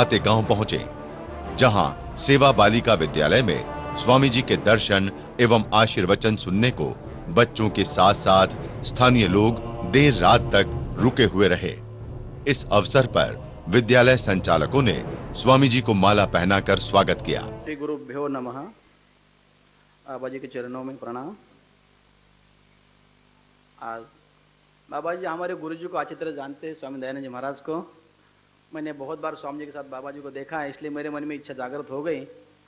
आते गांव पहुंचे, जहां सेवा बालिका विद्यालय में स्वामी जी के दर्शन एवं आशीर्वचन सुनने को बच्चों के साथ साथ स्थानीय लोग देर रात तक रुके हुए रहे। इस अवसर पर विद्यालय संचालकों ने स्वामी जी को माला पहनाकर स्वागत किया। श्री गुरुभ्यो नमः। बाबा जी के चरणों में प्रणाम। आज बाबा जी हमारे गुरु जी को अच्छी तरह जानते हैं, स्वामी दयानंद जी महाराज को। मैंने बहुत बार स्वामी जी के साथ बाबा जी को देखा है, इसलिए मेरे मन में इच्छा जागृत हो गई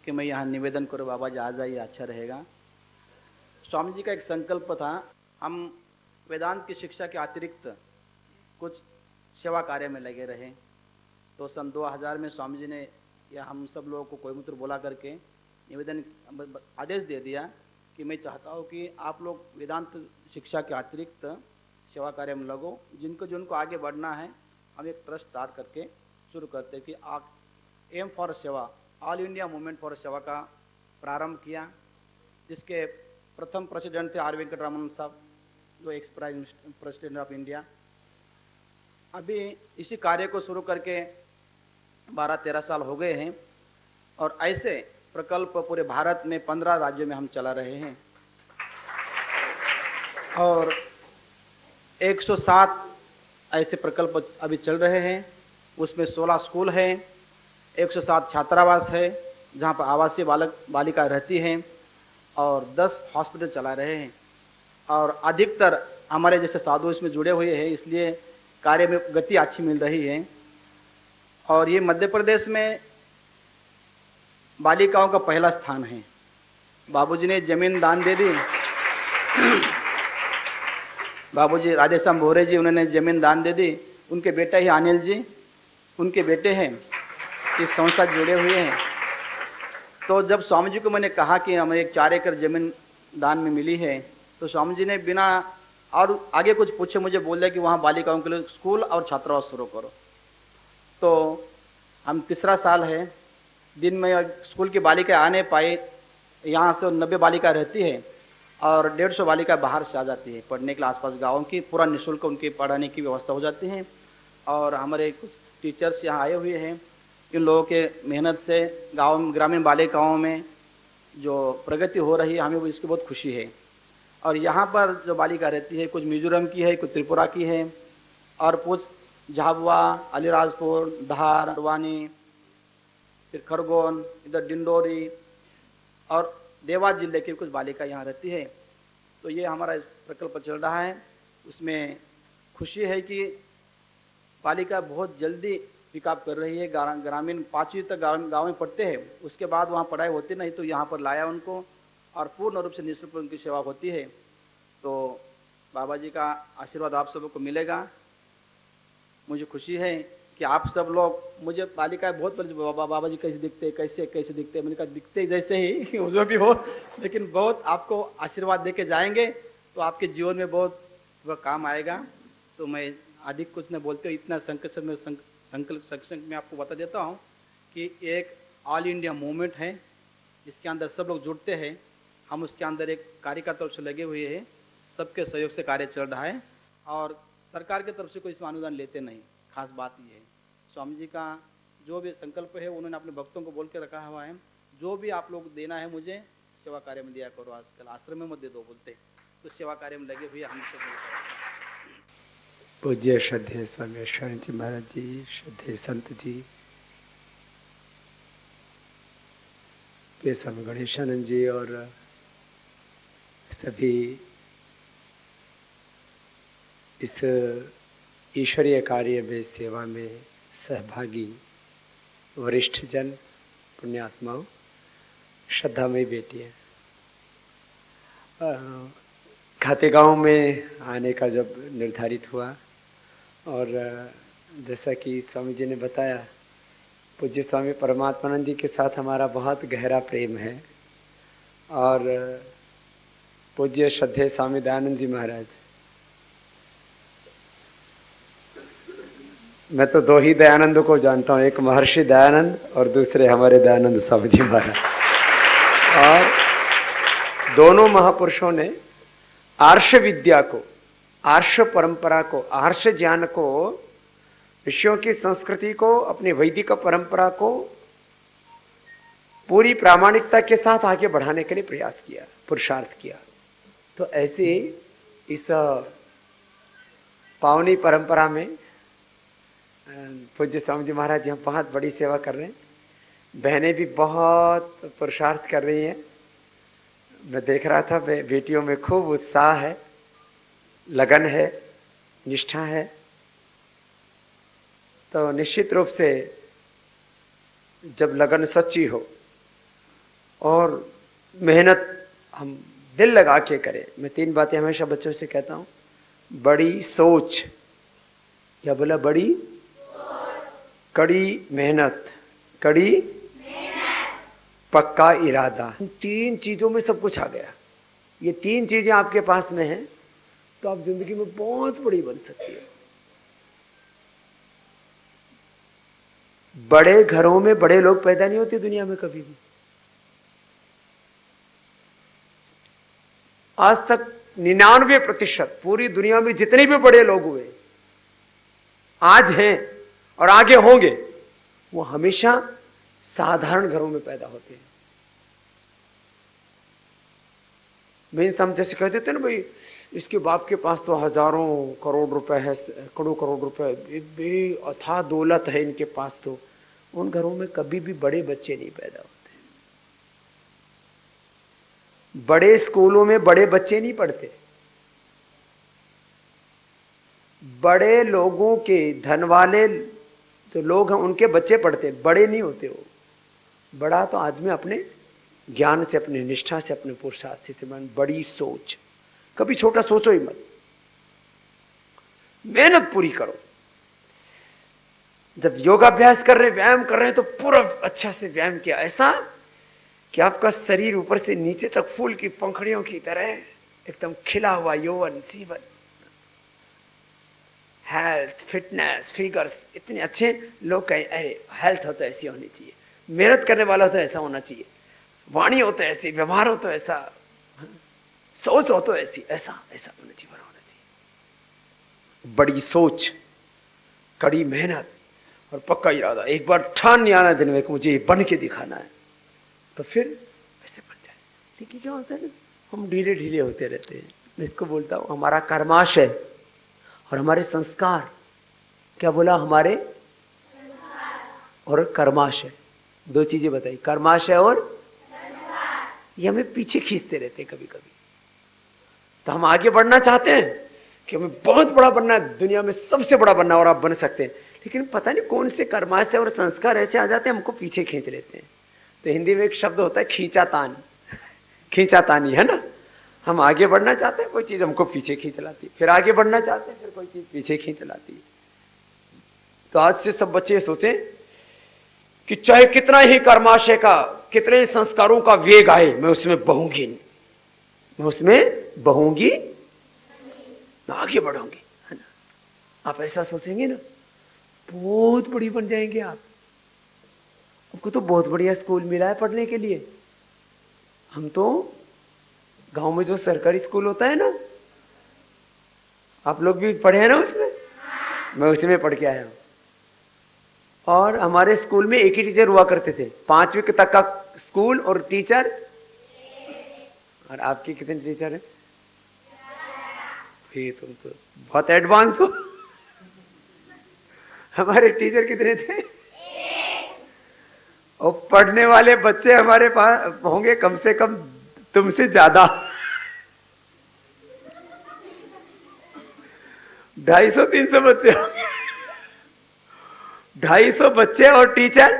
कि मैं यहाँ निवेदन करूँ, बाबा जी आ जाइए, अच्छा रहेगा। स्वामी जी का एक संकल्प था, हम वेदांत की शिक्षा के अतिरिक्त कुछ सेवा कार्य में लगे रहे। तो सन 2000 में स्वामी जी ने या हम सब लोगों को कोयमुत्र बोला करके निवेदन आदेश दे दिया कि मैं चाहता हूँ कि आप लोग वेदांत शिक्षा के अतिरिक्त सेवा कार्य में लगो। जिनको आगे बढ़ना है, हम एक ट्रस्ट स्टार्ट करके शुरू करते कि आप एम फॉर सेवा, ऑल इंडिया मूवमेंट फॉर सेवा का प्रारंभ किया, जिसके प्रथम प्रेसिडेंट थे आर वेंकटरामन साहब, जो एक्स प्रेसिडेंट ऑफ इंडिया। अभी इसी कार्य को शुरू करके 12-13 साल हो गए हैं और ऐसे प्रकल्प पूरे भारत में 15 राज्यों में हम चला रहे हैं और 107 ऐसे प्रकल्प अभी चल रहे हैं। उसमें 16 स्कूल हैं, 107 छात्रावास है जहां पर आवासीय बालिका रहती हैं और 10 हॉस्पिटल चला रहे हैं। और अधिकतर हमारे जैसे साधु इसमें जुड़े हुए हैं, इसलिए कार्य में गति अच्छी मिल रही है। और ये मध्य प्रदेश में बालिकाओं का पहला स्थान है। बाबूजी ने जमीन दान दे दी। बाबूजी राधेश्याम भोरे जी, उन्होंने जमीन दान दे दी। उनके बेटे ही अनिल जी, उनके बेटे हैं, इस संस्था जुड़े हुए हैं। तो जब स्वामी जी को मैंने कहा कि हमें एक 4 एकड़ जमीन दान में मिली है, तो स्वामी जी ने बिना और आगे कुछ पूछे मुझे बोल कि वहाँ बालिकाओं के लिए स्कूल और छात्रावास शुरू करो। तो हम तीसरा साल है, दिन में स्कूल की बालिका आ नहीं पाई। यहाँ से 90 बालिका रहती है और 150 बालिका बाहर से आ जाती है पढ़ने के लिए। आसपास गाँव की पूरा निःशुल्क उनकी पढ़ाने की व्यवस्था हो जाती है। और हमारे कुछ टीचर्स यहाँ आए हुए हैं। इन लोगों के मेहनत से ग्रामीण बालिकाओं में जो प्रगति हो रही है, हमें इसकी बहुत खुशी है। और यहाँ पर जो बालिका रहती है, कुछ मिजोरम की है, कुछ त्रिपुरा की है और कुछ झाबुआ, अलीराजपुर, धार, हल्द्वानी, फिर खरगोन, इधर डिंडोरी और देवास जिले की कुछ बालिका यहाँ रहती है। तो ये हमारा प्रकल्प चल रहा है। उसमें खुशी है कि बालिका बहुत जल्दी पिकअप कर रही है। ग्रामीण 5वीं तक गाँव में पढ़ते हैं, उसके बाद वहाँ पढ़ाई होती नहीं, तो यहाँ पर लाया उनको और पूर्ण रूप से निःशुल्क उनकी सेवा होती है। तो बाबा जी का आशीर्वाद आप सबको मिलेगा। मुझे खुशी है कि आप सब लोग, मुझे बालिकाएं बहुत बाबा जी कैसे दिखते, कैसे दिखते, मैंने कहा दिखते जैसे ही जो भी हो, लेकिन बहुत आपको आशीर्वाद देके जाएंगे तो आपके जीवन में बहुत वह काम आएगा। तो मैं अधिक कुछ न बोलते हुए इतना संकल्प में आपको बता देता हूँ कि एक ऑल इंडिया मूवमेंट है, जिसके अंदर सब लोग जुड़ते हैं। हम उसके अंदर एक कार्यकर्ता तरफ से लगे हुए हैं, सबके सहयोग से कार्य चल रहा है और सरकार की तरफ से कोई इसमें अनुदान लेते नहीं। खास बात ये है, स्वामी जी का जो भी संकल्प है उन्होंने अपने भक्तों को बोल के रखा हुआ है, जो भी आप लोग देना है मुझे सेवा कार्य में दिया करो। आजकल आश्रम में मत दे दो बोलते, तो सेवा कार्य में लगे हुए हम सब। पूज्य श्रद्धेय स्वामी शरण जी महाराज जी, श्रद्धेय संत जी, प्रिय स्वामी गणेशानंद जी और सभी इस ईश्वरीय कार्य में सेवा में सहभागी वरिष्ठ जन, पुण्यात्माओं, श्रद्धामयी बेटियां, खातेगांव में आने का जब निर्धारित हुआ और जैसा कि स्वामी जी ने बताया, पूज्य स्वामी परमात्मानंद जी के साथ हमारा बहुत गहरा प्रेम है और पूज्य श्रद्धेय स्वामी दयानंद जी महाराज, मैं तो 2 ही दयानंद को जानता हूँ, एक महर्षि दयानंद और दूसरे हमारे दयानंद स्वामी जी महाराज। और दोनों महापुरुषों ने आर्ष विद्या को, आर्ष परंपरा को, आर्ष ज्ञान को ऋषियों की संस्कृति को, अपनी वैदिक परंपरा को पूरी प्रामाणिकता के साथ आगे बढ़ाने के लिए प्रयास किया, पुरुषार्थ किया। तो ऐसे इस पावनी परंपरा में पूज्य स्वामी जी महाराज यहाँ बहुत बड़ी सेवा कर रहे हैं। बहनें भी बहुत पुरुषार्थ कर रही हैं। मैं देख रहा था, बेटियों में खूब उत्साह है, लगन है, निष्ठा है। तो निश्चित रूप से जब लगन सच्ची हो और मेहनत हम दिल लगा के करें। मैं 3 बातें हमेशा बच्चों से कहता हूँ। बड़ी सोच, क्या बोला? बड़ी कड़ी मेहनत, कड़ी पक्का इरादा। 3 चीजों में सब कुछ आ गया। ये 3 चीजें आपके पास में हैं तो आप जिंदगी में बहुत बड़ी बन सकती है। बड़े घरों में बड़े लोग पैदा नहीं होते दुनिया में कभी भी। आज तक 99% पूरी दुनिया में जितने भी बड़े लोग हुए, आज हैं और आगे होंगे, वो हमेशा साधारण घरों में पैदा होते हैं। मीन्स हम जैसे कह देते ना, भाई इसके बाप के पास तो हजारों करोड़ रुपए है, करोड़ों करोड़ रुपए, अथाह दौलत है इनके पास। तो उन घरों में कभी भी बड़े बच्चे नहीं पैदा होते। बड़े स्कूलों में बड़े बच्चे नहीं पढ़ते। बड़े लोगों के, धन वाले जो लोग हैं उनके बच्चे पढ़ते, बड़े नहीं होते वो। बड़ा तो आदमी अपने ज्ञान से, अपनी निष्ठा से, अपने पुरुषार्थ से बड़ी सोच। कभी छोटा सोचो ही मत, मेहनत पूरी करो। जब योगाभ्यास कर रहे, व्यायाम कर रहे हैं, तो पूरा अच्छा से व्यायाम किया, ऐसा कि आपका शरीर ऊपर से नीचे तक फूल की पंखड़ियों की तरह एकदम खिला हुआ यौवन, जीवन, हेल्थ, फिटनेस, फिगर्स इतने अच्छे। लोग कहें अरे हेल्थ हो तो ऐसी होनी चाहिए, मेहनत करने वाला हो तो ऐसा होना चाहिए, वाणी हो तो ऐसी, व्यवहार हो तो ऐसा, सोच हो तो ऐसी, ऐसा ऐसा होना चाहिए, होना चाहिए। बड़ी सोच, कड़ी मेहनत और पक्का इरादा। एक बार ठान नहीं आना दिन में कि मुझे बन के दिखाना है, तो फिर ऐसे बन जाए। लेकिन क्या होता है ना, हम ढीले ढीले होते रहते हैं। मैं इसको बोलता हूँ हमारा कर्माशय और हमारे संस्कार। क्या बोला? हमारे और कर्माशय, 2 चीजें बताई, कर्माशय और ये हमें पीछे खींचते रहते हैं कभी कभी। तो हम आगे बढ़ना चाहते हैं कि हमें बहुत बड़ा बनना है, दुनिया में सबसे बड़ा बनना, और आप बन सकते हैं। लेकिन पता नहीं कौन से कर्माशय और संस्कार ऐसे आ जाते हैं, हमको पीछे खींच लेते हैं। तो हिंदी में एक शब्द होता है खींचातान, खींचातानी, है ना। हम आगे बढ़ना चाहते हैं, कोई चीज हमको पीछे खींच लाती है, फिर आगे बढ़ना चाहते हैं, फिर कोई चीज पीछे खींच लाती है। तो आज से सब बच्चे सोचें कि चाहे कितना ही कर्माशय का, कितने ही संस्कारों का वेग आए, मैं उसमें बहूंगी नहीं, मैं उसमें बहूंगी, मैं आगे बढ़ूंगी, है ना। आप ऐसा सोचेंगे ना, बहुत बड़ी बन जाएंगे आप। हमको तो बहुत बढ़िया स्कूल मिला है पढ़ने के लिए। हम तो गांव में जो सरकारी स्कूल होता है ना, आप लोग भी पढ़े हैं ना उसमें, मैं उसी में पढ़ के आया हूं। और हमारे स्कूल में एक ही टीचर हुआ करते थे, 5वीं तक का स्कूल और टीचर। और आपके कितने टीचर हैं? फिर तुम तो बहुत एडवांस हो। हमारे टीचर कितने थे? और पढ़ने वाले बच्चे हमारे पास होंगे कम से कम तुमसे ज्यादा। 250-300 बच्चे होंगे। 250 बच्चे और टीचर।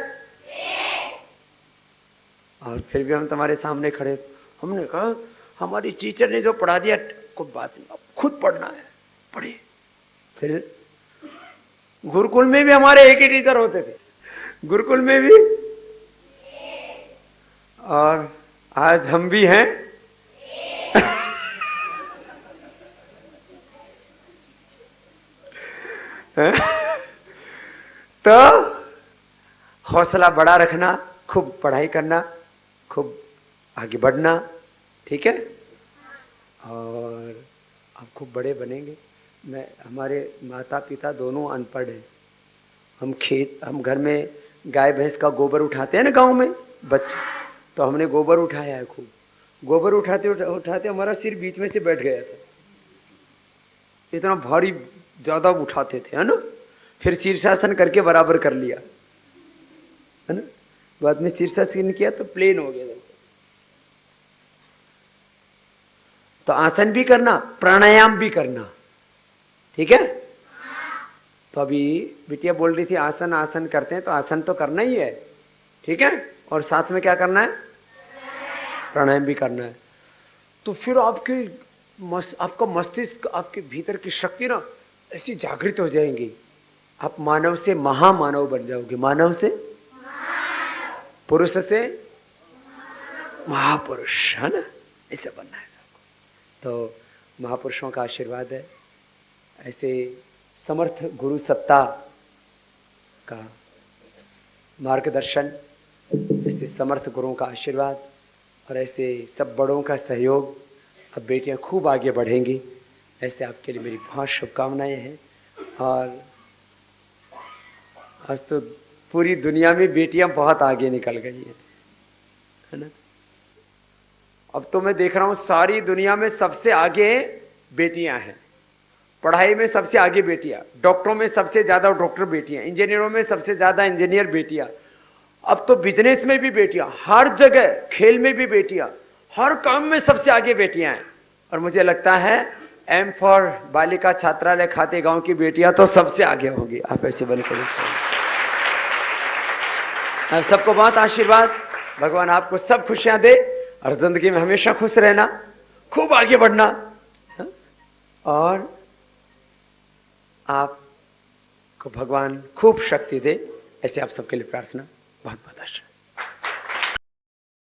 और फिर भी हम तुम्हारे सामने खड़े। हमने कहा हमारी टीचर ने जो पढ़ा दिया कोई बात नहीं, अब खुद पढ़ना है, पढ़े। फिर गुरुकुल में भी हमारे एक ही टीचर होते थे, गुरुकुल में भी। और आज हम भी हैं। तो हौसला बड़ा रखना, खूब पढ़ाई करना, खूब आगे बढ़ना, ठीक है। और आप खूब बड़े बनेंगे। हमारे माता पिता दोनों अनपढ़ हैं, हम घर में गाय भैंस का गोबर उठाते हैं ना गांव में बच्चे, तो हमने गोबर उठाया है खूब। गोबर उठाते उठाते हमारा सिर बीच में से बैठ गया था, इतना भारी ज्यादा उठाते थे, है ना। फिर शीर्षासन करके बराबर कर लिया, है ना। बाद में शीर्षासन किया तो प्लेन हो गया। तो आसन भी करना, प्राणायाम भी करना, ठीक है। तो अभी बिटिया बोल रही थी आसन आसन करते हैं, तो आसन तो करना ही है, ठीक है। और साथ में क्या करना है, प्राणायाम भी करना है। तो फिर आपका मस्तिष्क, आपके भीतर की शक्ति ना ऐसी जागृत हो जाएंगी, आप मानव से महामानव बन जाओगे। मानव से पुरुष से महापुरुष, है ना, ऐसे बनना है सबको। तो महापुरुषों का आशीर्वाद है, ऐसे समर्थ गुरु सत्ता का मार्गदर्शन, ऐसे समर्थ गुरुओं का आशीर्वाद और ऐसे सब बड़ों का सहयोग, अब बेटियां खूब आगे बढ़ेंगी, ऐसे आपके लिए मेरी बहुत शुभकामनाएं हैं। और आज तो पूरी दुनिया में बेटियां बहुत आगे निकल गई हैं, है ना। अब तो मैं देख रहा हूं सारी दुनिया में सबसे आगे बेटियां हैं, पढ़ाई में सबसे आगे बेटियां, डॉक्टरों में सबसे ज्यादा डॉक्टर बेटियां, इंजीनियरों में सबसे ज्यादा इंजीनियर बेटियां, अब तो बिजनेस में भी बेटियां, हर जगह, खेल में भी बेटियां, हर काम में सबसे आगे बेटियां हैं। और मुझे लगता है एम फॉर बालिका छात्रालय खातेगांव की बेटियां तो सबसे आगे होंगी। आप ऐसे बनकर आप सबको बहुत आशीर्वाद, भगवान आपको सब खुशियां दे और जिंदगी में हमेशा खुश रहना, खूब आगे बढ़ना, और आपको भगवान खूब शक्ति दे, ऐसे आप सबके लिए प्रार्थना। बहुत बहुत आशीर्वाद।